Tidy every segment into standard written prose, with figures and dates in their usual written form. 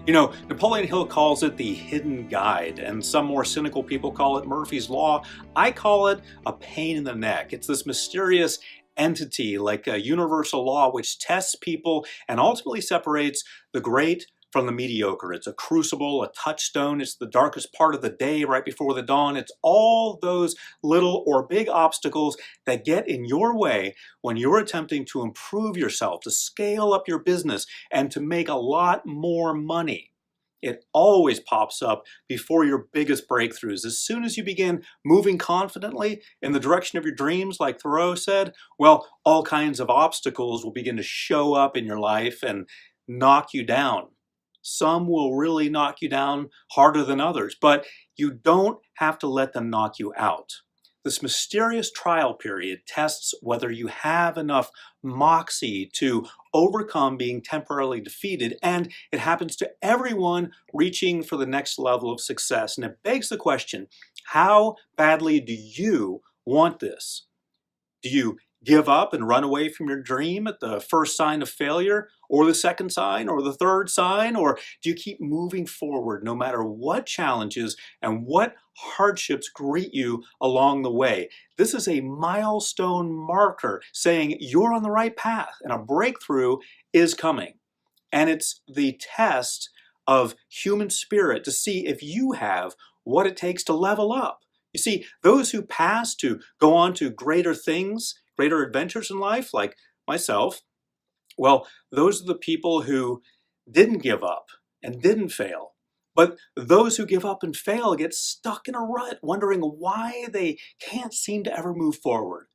Napoleon Hill calls it the hidden guide, and some more cynical people call it Murphy's Law. I call it a pain in the neck. It's this mysterious entity, like a universal law, which tests people and ultimately separates the great from the mediocre. It's a crucible, a touchstone. It's the darkest part of the day right before the dawn. It's all those little or big obstacles that get in your way when you're attempting to improve yourself, to scale up your business, and to make a lot more money. It always pops up before your biggest breakthroughs. As soon as you begin moving confidently in the direction of your dreams, like Thoreau said, well, all kinds of obstacles will begin to show up in your life and knock you down. Some will really knock you down harder than others, but you don't have to let them knock you out. This mysterious trial period tests whether you have enough moxie to overcome being temporarily defeated, and it happens to everyone reaching for the next level of success. And it begs the question, how badly do you want this? Do you give up and run away from your dream at the first sign of failure, or the second sign, or the third sign? Or do you keep moving forward no matter what challenges and what hardships greet you along the way? This is a milestone marker saying you're on the right path and a breakthrough is coming. And it's the test of human spirit to see if you have what it takes to level up. You see, those who pass to go on to greater things, greater adventures in life, like myself, well, those are the people who didn't give up and didn't fail. But those who give up and fail get stuck in a rut, wondering why they can't seem to ever move forward.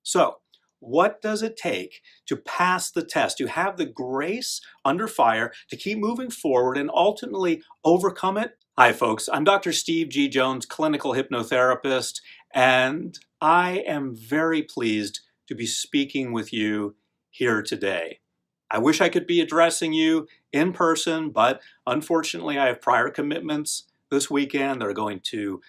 So, what does it take to pass the test, to have the grace under fire, to keep moving forward and ultimately overcome it? Hi folks, I'm Dr. Steve G. Jones, clinical hypnotherapist, and I am very pleased to be speaking with you here today. I wish I could be addressing you in person, but unfortunately I have prior commitments this weekend that are going to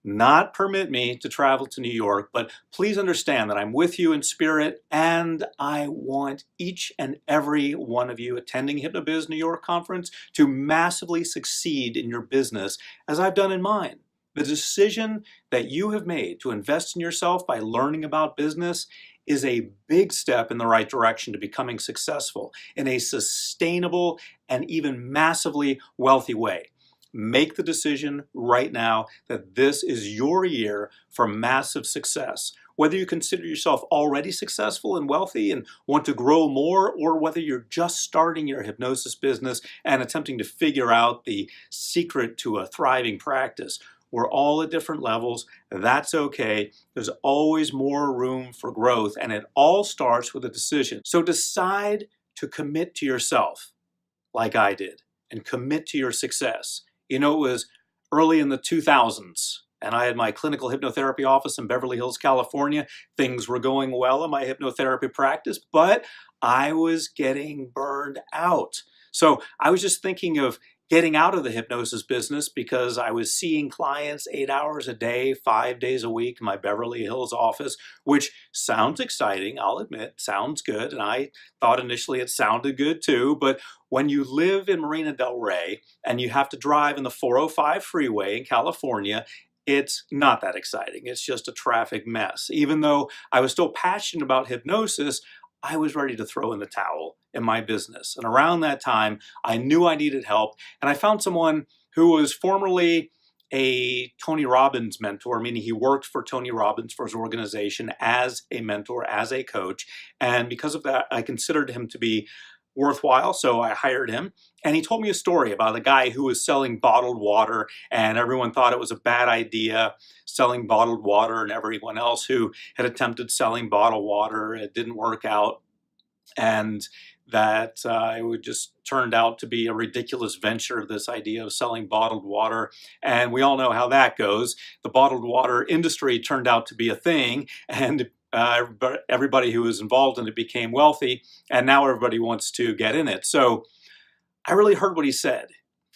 not permit me to travel to New York, but please understand that I'm with you in spirit, and I want each and every one of you attending HypnoBiz New York conference to massively succeed in your business as I've done in mine. The decision that you have made to invest in yourself by learning about business is a big step in the right direction to becoming successful in a sustainable and even massively wealthy way. Make the decision right now that this is your year for massive success. Whether you consider yourself already successful and wealthy and want to grow more, or whether you're just starting your hypnosis business and attempting to figure out the secret to a thriving practice, we're all at different levels. That's okay. There's always more room for growth, and it all starts with a decision. So decide to commit to yourself like I did and commit to your success. It was early in the 2000s, and I had my clinical hypnotherapy office in Beverly Hills, California. Things were going well in my hypnotherapy practice, but I was getting burned out. So I was just thinking of getting out of the hypnosis business because I was seeing clients 8 hours a day, 5 days a week in my Beverly Hills office, which sounds exciting, I'll admit, sounds good. And I thought initially it sounded good too, but when you live in Marina Del Rey and you have to drive in the 405 freeway in California, it's not that exciting. It's just a traffic mess. Even though I was still passionate about hypnosis, I was ready to throw in the towel in my business. And around that time, I knew I needed help. And I found someone who was formerly a Tony Robbins mentor, meaning he worked for Tony Robbins for his organization as a mentor, as a coach. And because of that, I considered him to be worthwhile, so I hired him. And he told me a story about a guy who was selling bottled water, and everyone thought it was a bad idea selling bottled water, and everyone else who had attempted selling bottled water, it didn't work out, and that it would just turned out to be a ridiculous venture, this idea of selling bottled water. And we all know how that goes. The bottled water industry turned out to be a thing, and everybody who was involved in it became wealthy, and now everybody wants to get in it. So I really heard what he said.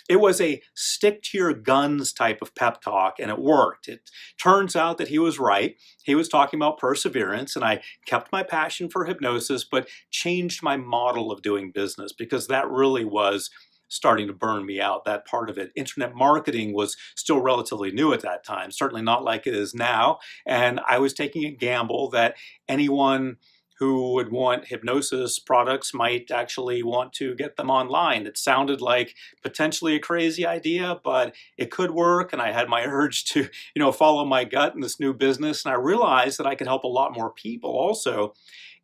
It was a stick to your guns type of pep talk, and it worked. It turns out that he was right. He was talking about perseverance, and I kept my passion for hypnosis, but changed my model of doing business, because that really was starting to burn me out, that part of it. Internet marketing was still relatively new at that time, certainly not like it is now. And I was taking a gamble that anyone who would want hypnosis products might actually want to get them online. It sounded like potentially a crazy idea, but it could work. And I had my urge to, follow my gut in this new business. And I realized that I could help a lot more people also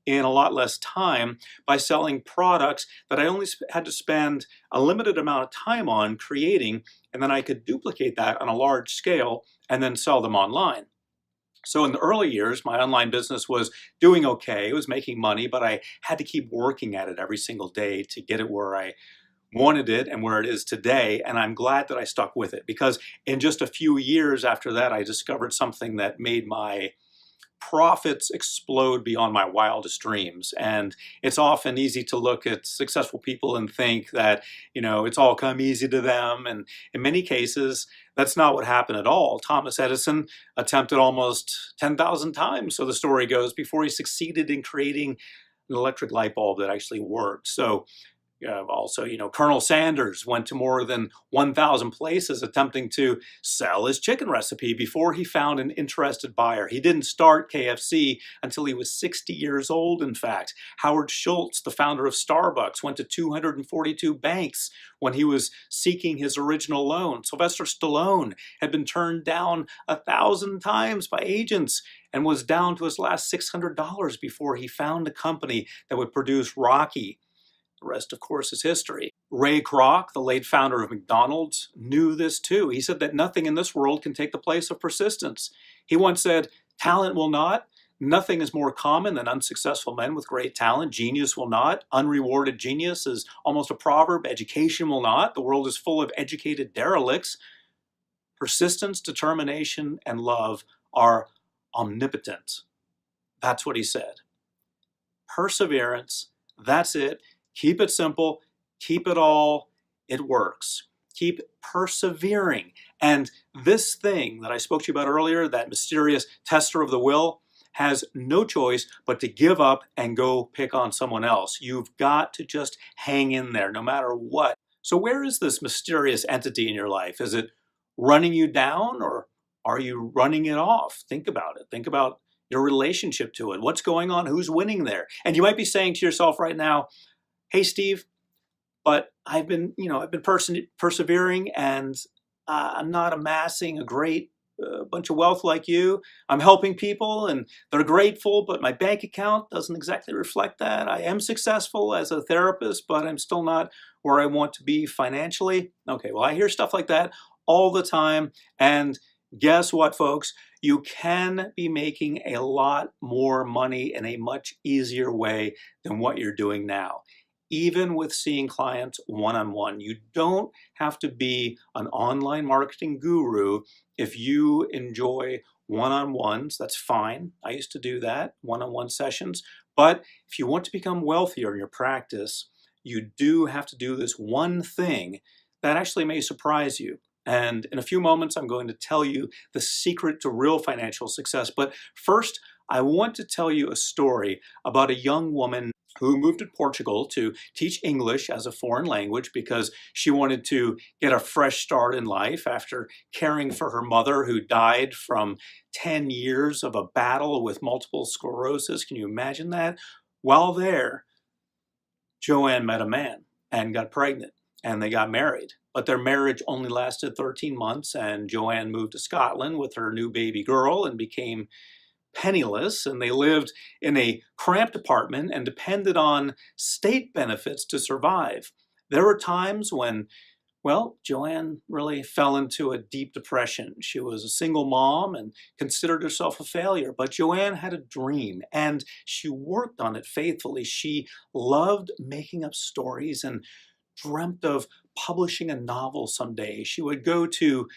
in a lot less time by selling products that I only had to spend a limited amount of time on creating, and then I could duplicate that on a large scale and then sell them online. So in the early years, my online business was doing okay. It was making money, but I had to keep working at it every single day to get it where I wanted it and where it is today. And I'm glad that I stuck with it, because in just a few years after that, I discovered something that made my profits explode beyond my wildest dreams. And it's often easy to look at successful people and think that, it's all come easy to them. And in many cases, that's not what happened at all. Thomas Edison attempted almost 10,000 times, so the story goes, before he succeeded in creating an electric light bulb that actually worked. So also, Colonel Sanders went to more than 1,000 places attempting to sell his chicken recipe before he found an interested buyer. He didn't start KFC until he was 60 years old, in fact. Howard Schultz, the founder of Starbucks, went to 242 banks when he was seeking his original loan. Sylvester Stallone had been turned down 1,000 times by agents and was down to his last $600 before he found a company that would produce Rocky. The rest, of course, is history. Ray Kroc, the late founder of McDonald's, knew this too. He said that nothing in this world can take the place of persistence. He once said, "Talent will not. Nothing is more common than unsuccessful men with great talent. Genius will not. Unrewarded genius is almost a proverb. Education will not. The world is full of educated derelicts. Persistence, determination, and love are omnipotent." That's what he said. Perseverance, that's it. Keep it simple, keep it all, it works. Keep persevering. And this thing that I spoke to you about earlier, that mysterious tester of the will, has no choice but to give up and go pick on someone else. You've got to just hang in there no matter what. So where is this mysterious entity in your life? Is it running you down, or are you running it off? Think about it. Think about your relationship to it. What's going on? Who's winning there? And you might be saying to yourself right now, "Hey, Steve, but I've been persevering, and I'm not amassing a great bunch of wealth like you. I'm helping people and they're grateful, but my bank account doesn't exactly reflect that. I am successful as a therapist, but I'm still not where I want to be financially." Okay, well, I hear stuff like that all the time. And guess what, folks? You can be making a lot more money in a much easier way than what you're doing now. Even with seeing clients one-on-one. You don't have to be an online marketing guru if you enjoy one-on-ones. That's fine. I used to do that, one-on-one sessions. But if you want to become wealthier in your practice, you do have to do this one thing that actually may surprise you. And in a few moments, I'm going to tell you the secret to real financial success. But first, I want to tell you a story about a young woman who moved to Portugal to teach English as a foreign language because she wanted to get a fresh start in life after caring for her mother, who died from 10 years of a battle with multiple sclerosis. Can you imagine that? While there, Joanne met a man and got pregnant, and they got married. But their marriage only lasted 13 months, and Joanne moved to Scotland with her new baby girl and became penniless, and they lived in a cramped apartment and depended on state benefits to survive. There were times when, well, Joanne really fell into a deep depression. She was a single mom and considered herself a failure, but Joanne had a dream and she worked on it faithfully. She loved making up stories and dreamt of publishing a novel someday. She would go to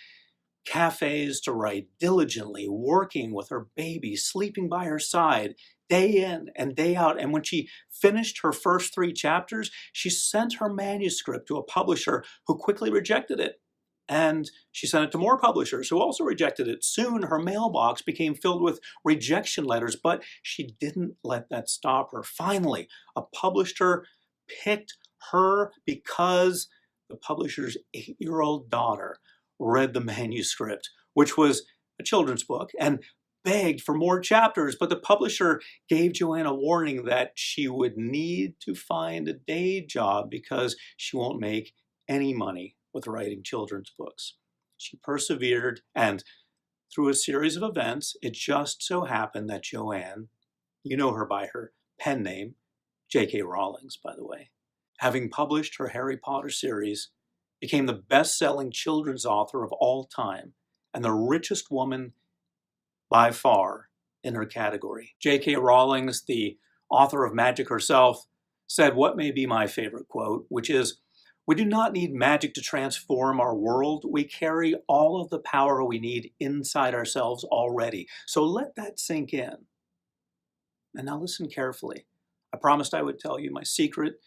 cafes to write diligently, working with her baby, sleeping by her side, day in and day out. And when she finished her first 3 chapters, she sent her manuscript to a publisher who quickly rejected it. And she sent it to more publishers who also rejected it. Soon her mailbox became filled with rejection letters, but she didn't let that stop her. Finally, a publisher picked her because The publisher's 8-year-old daughter read the manuscript, which was a children's book, and begged for more chapters, but the publisher gave Joanne a warning that she would need to find a day job because she won't make any money with writing children's books. She persevered, and through a series of events, it just so happened that Joanne, you know her by her pen name, J.K. Rowling, by the way, having published her Harry Potter series, became the best-selling children's author of all time and the richest woman by far in her category. J.K. Rowling, the author of magic herself, said what may be my favorite quote, which is, "We do not need magic to transform our world. We carry all of the power we need inside ourselves already." So let that sink in. And now listen carefully. I promised I would tell you my secret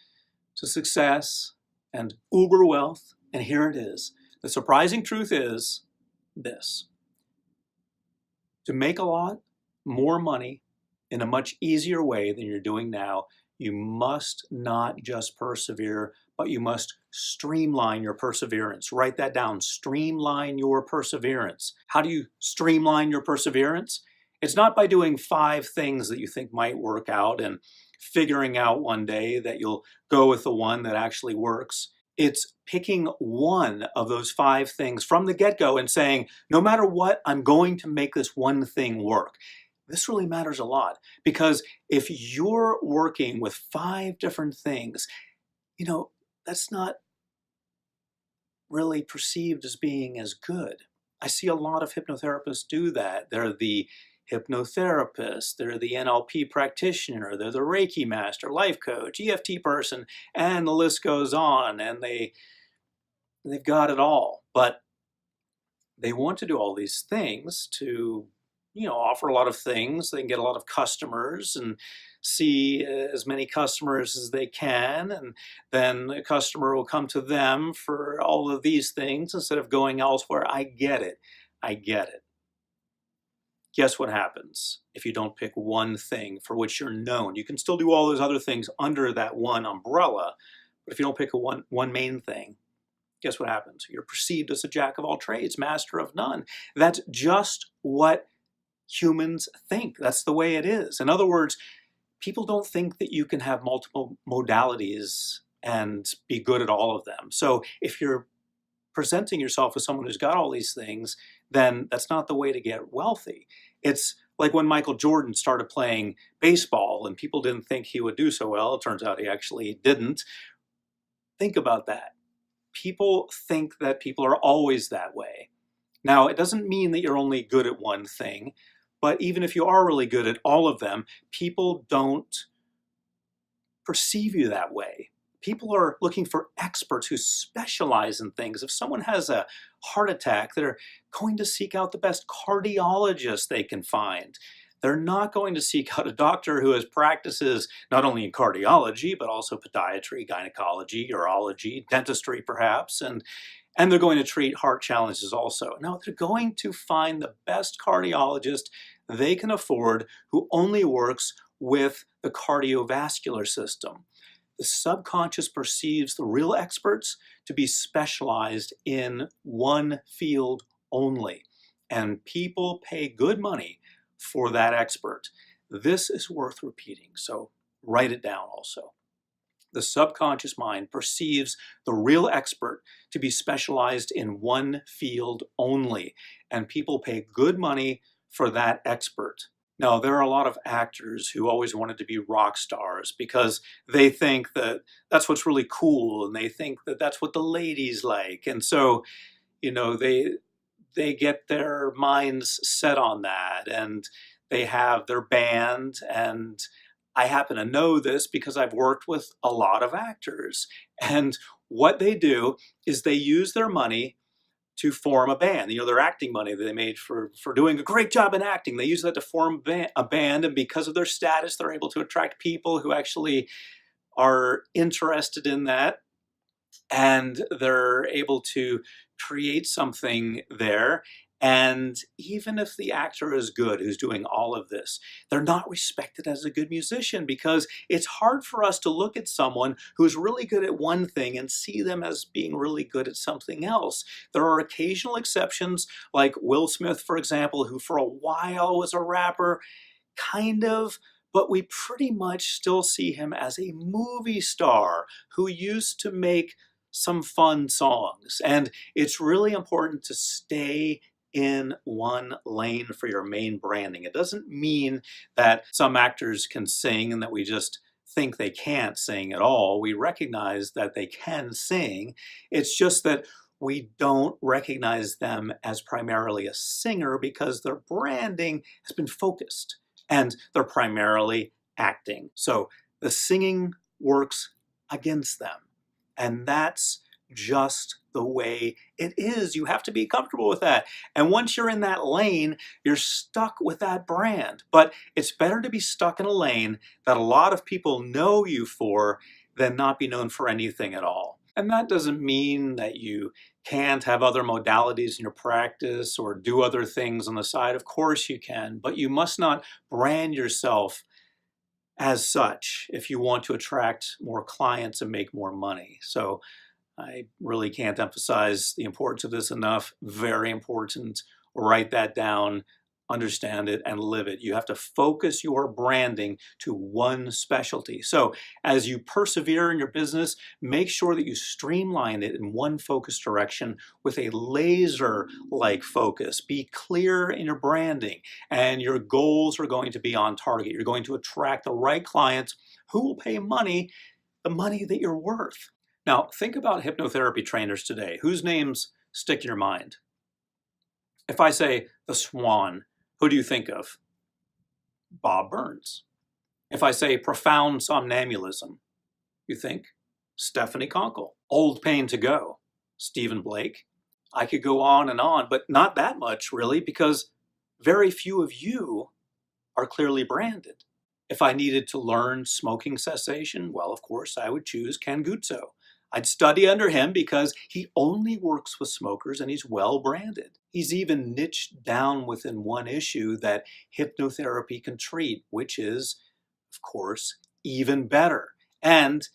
to success and uber wealth, and here it is. The surprising truth is this. To make a lot more money in a much easier way than you're doing now, you must not just persevere, but you must streamline your perseverance. Write that down. Streamline your perseverance. How do you streamline your perseverance? It's not by doing 5 things that you think might work out and figuring out one day that you'll go with the one that actually works. It's picking one of those 5 things from the get-go and saying, no matter what, I'm going to make this one thing work. This really matters a lot, because if you're working with 5 different things, that's not really perceived as being as good. I see a lot of hypnotherapists do that. They're the hypnotherapist, they're the NLP practitioner, they're the Reiki master, life coach, EFT person, and the list goes on, and they've got it all. But they want to do all these things to, offer a lot of things. They can get a lot of customers and see as many customers as they can, and then a customer will come to them for all of these things instead of going elsewhere. I get it. I get it. Guess what happens if you don't pick one thing for which you're known? You can still do all those other things under that one umbrella, but if you don't pick one main thing, guess what happens? You're perceived as a jack of all trades, master of none. That's just what humans think. That's the way it is. In other words, people don't think that you can have multiple modalities and be good at all of them. So if you're presenting yourself as someone who's got all these things, then that's not the way to get wealthy. It's like when Michael Jordan started playing baseball and people didn't think he would do so well. It turns out he actually didn't. Think about that. People think that people are always that way. Now, it doesn't mean that you're only good at one thing, but even if you are really good at all of them, people don't perceive you that way. People are looking for experts who specialize in things. If someone has a heart attack, they're going to seek out the best cardiologist they can find. They're not going to seek out a doctor who has practices not only in cardiology, but also podiatry, gynecology, urology, dentistry perhaps, and they're going to treat heart challenges also. No, they're going to find the best cardiologist they can afford who only works with the cardiovascular system. The subconscious perceives the real experts to be specialized in one field only, and people pay good money for that expert. This is worth repeating, so write it down also. The subconscious mind perceives the real expert to be specialized in one field only, and people pay good money for that expert. Now, there are a lot of actors who always wanted to be rock stars because they think that that's what's really cool, and they think that that's what the ladies like. And so, they get their minds set on that, and they have their band. And I happen to know this because I've worked with a lot of actors. And what they do is they use their money to form a band. Their acting money that they made for doing a great job in acting. They use that to form a band, and because of their status, they're able to attract people who actually are interested in that, and they're able to create something there. And even if the actor is good, who's doing all of this, they're not respected as a good musician, because it's hard for us to look at someone who's really good at one thing and see them as being really good at something else. There are occasional exceptions, like Will Smith, for example, who for a while was a rapper, kind of, but we pretty much still see him as a movie star who used to make some fun songs. And it's really important to stay in one lane for your main branding. It doesn't mean that some actors can sing and that we just think they can't sing at all. We recognize that they can sing. It's just that we don't recognize them as primarily a singer because their branding has been focused and they're primarily acting. So the singing works against them. And that's just the way it is. You have to be comfortable with that. And once you're in that lane, you're stuck with that brand. But it's better to be stuck in a lane that a lot of people know you for than not be known for anything at all. And that doesn't mean that you can't have other modalities in your practice or do other things on the side. Of course you can, but you must not brand yourself as such if you want to attract more clients and make more money. So I really can't emphasize the importance of this enough. Very important. Write that down, understand it, and live it. You have to focus your branding to one specialty. So as you persevere in your business, make sure that you streamline it in one focused direction with a laser-like focus. Be clear in your branding, and your goals are going to be on target. You're going to attract the right clients who will pay money, the money that you're worth. Now, think about hypnotherapy trainers today. Whose names stick in your mind? If I say the Swan, who do you think of? Bob Burns. If I say profound somnambulism, you think Stephanie Conkle. Old Pain to Go, Stephen Blake. I could go on, but not that much really, because very few of you are clearly branded. If I needed to learn smoking cessation, well, of course, I would choose Ken Guzzo. I'd study under him because he only works with smokers and he's well branded. He's even niched down within one issue that hypnotherapy can treat, which is, of course, even better. And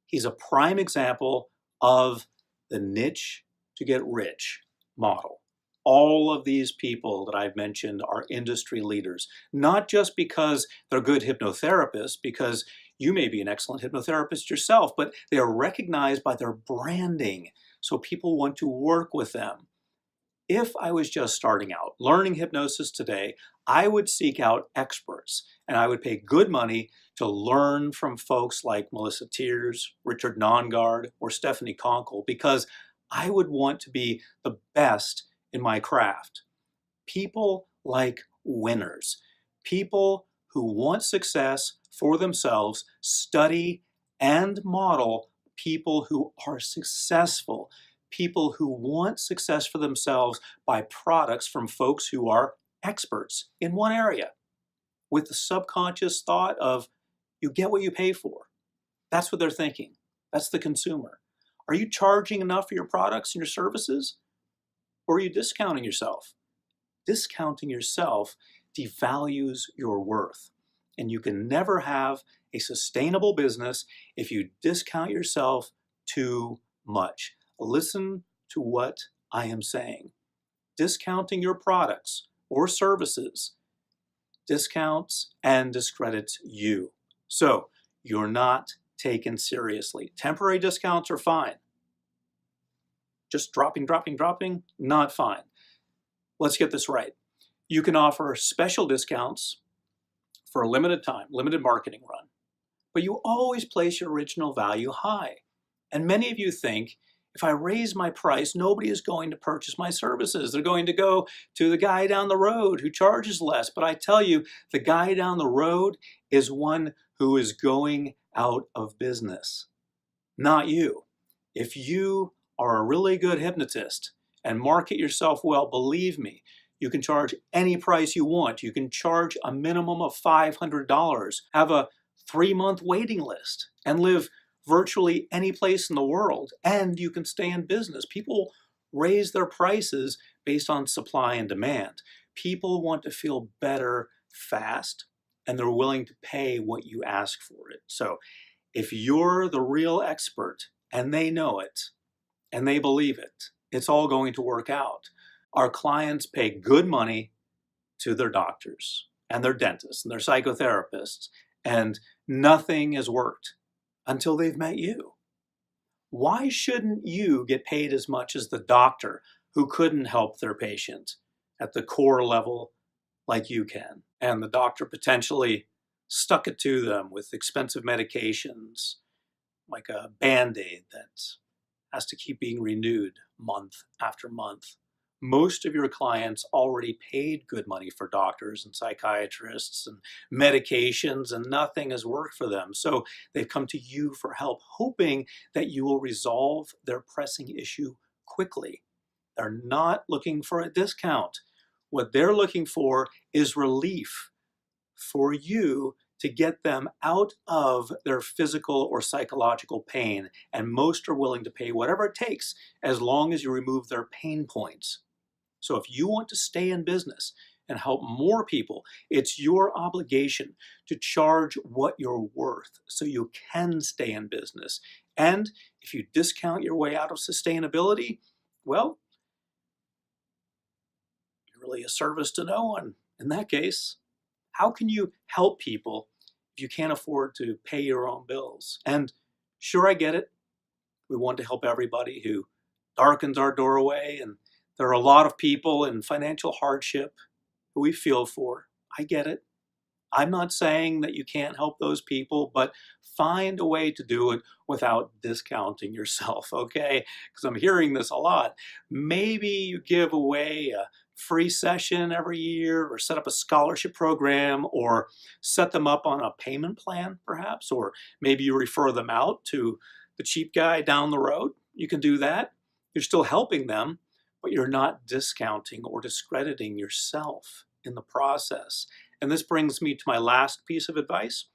he's a prime example of the niche to get rich model. All of these people that I've mentioned are industry leaders, not just because they're good hypnotherapists, because you may be an excellent hypnotherapist yourself, but they are recognized by their branding, so people want to work with them. If I was just starting out learning hypnosis today, I would seek out experts, and I would pay good money to learn from folks like Melissa Tiers, Richard Nongard, or Stephanie Conkle, because I would want to be the best in my craft. People like winners. People who want success for themselves study and model people who are successful. People who want success for themselves buy products from folks who are experts in one area, with the subconscious thought of you get what you pay for. That's what they're thinking. That's the consumer. Are you charging enough for your products and your services? Or are you discounting yourself? Discounting yourself devalues your worth. And you can never have a sustainable business if you discount yourself too much. Listen to what I am saying. Discounting your products or services discounts and discredits you. So you're not taken seriously. Temporary discounts are fine. Just dropping, not fine. Let's get this right. You can offer special discounts for a limited time, limited marketing run, but you always place your original value high. And many of you think, if I raise my price, nobody is going to purchase my services. They're going to go to the guy down the road who charges less. But I tell you, the guy down the road is one who is going out of business, not you. If you are a really good hypnotist and market yourself well, believe me, you can charge any price you want. You can charge a minimum of $500, have a 3-month waiting list, and live virtually any place in the world, and you can stay in business. People raise their prices based on supply and demand. People want to feel better fast, and they're willing to pay what you ask for it. So if you're the real expert and they know it and they believe it, it's all going to work out. Our clients pay good money to their doctors and their dentists and their psychotherapists, and nothing has worked until they've met you. Why shouldn't you get paid as much as the doctor who couldn't help their patient at the core level like you can? And the doctor potentially stuck it to them with expensive medications, like a Band-Aid that has to keep being renewed month after month. Most of your clients already paid good money for doctors and psychiatrists and medications, and nothing has worked for them. So they've come to you for help, hoping that you will resolve their pressing issue quickly. They're not looking for a discount. What they're looking for is relief for you to get them out of their physical or psychological pain. And most are willing to pay whatever it takes as long as you remove their pain points. So if you want to stay in business and help more people, it's your obligation to charge what you're worth so you can stay in business. And if you discount your way out of sustainability, well, you're really a service to no one in that case. How can you help people if you can't afford to pay your own bills? And sure, I get it. We want to help everybody who darkens our doorway, and there are a lot of people in financial hardship who we feel for. I get it. I'm not saying that you can't help those people, but find a way to do it without discounting yourself, okay? Because I'm hearing this a lot. Maybe you give away a free session every year, or set up a scholarship program, or set them up on a payment plan, perhaps, or maybe you refer them out to the cheap guy down the road. You can do that. You're still helping them, but you're not discounting or discrediting yourself in the process. And this brings me to my last piece of advice.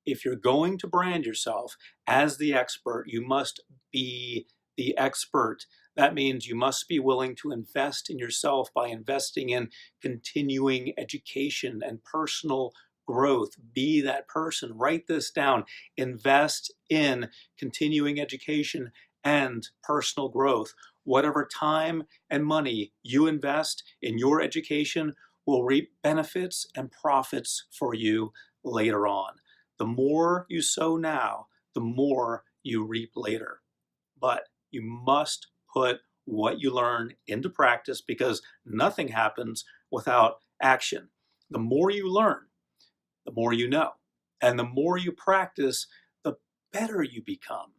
If you're going to brand yourself as the expert, you must be the expert. That means you must be willing to invest in yourself by investing in continuing education and personal growth. Be that person. Write this down. Invest in continuing education and personal growth. Whatever time and money you invest in your education will reap benefits and profits for you later on. The more you sow now, the more you reap later. But you must put what you learn into practice, because nothing happens without action. The more you learn, the more you know. And the more you practice, the better you become.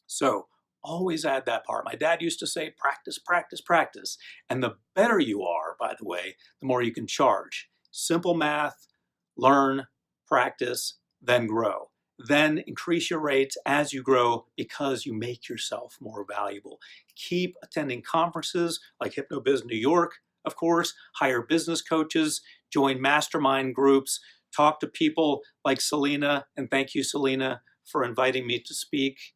So always add that part. My dad used to say, practice, practice, practice. And the better you are, by the way, the more you can charge. Simple math: learn, practice, then grow. Then increase your rates as you grow, because you make yourself more valuable. Keep attending conferences like HypnoBiz New York, of course. Hire business coaches, join mastermind groups, talk to people like Selena, and thank you, Selena, for inviting me to speak.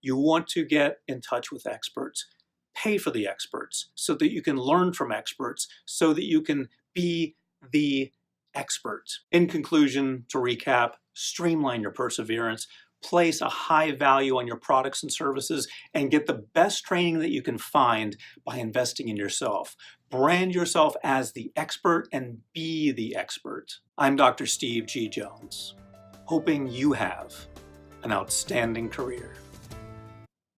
You want to get in touch with experts. Pay for the experts so that you can learn from experts, so that you can be the expert. In conclusion, to recap, streamline your perseverance, place a high value on your products and services, and get the best training that you can find by investing in yourself. Brand yourself as the expert and be the expert. I'm Dr. Steve G. Jones, hoping you have an outstanding career.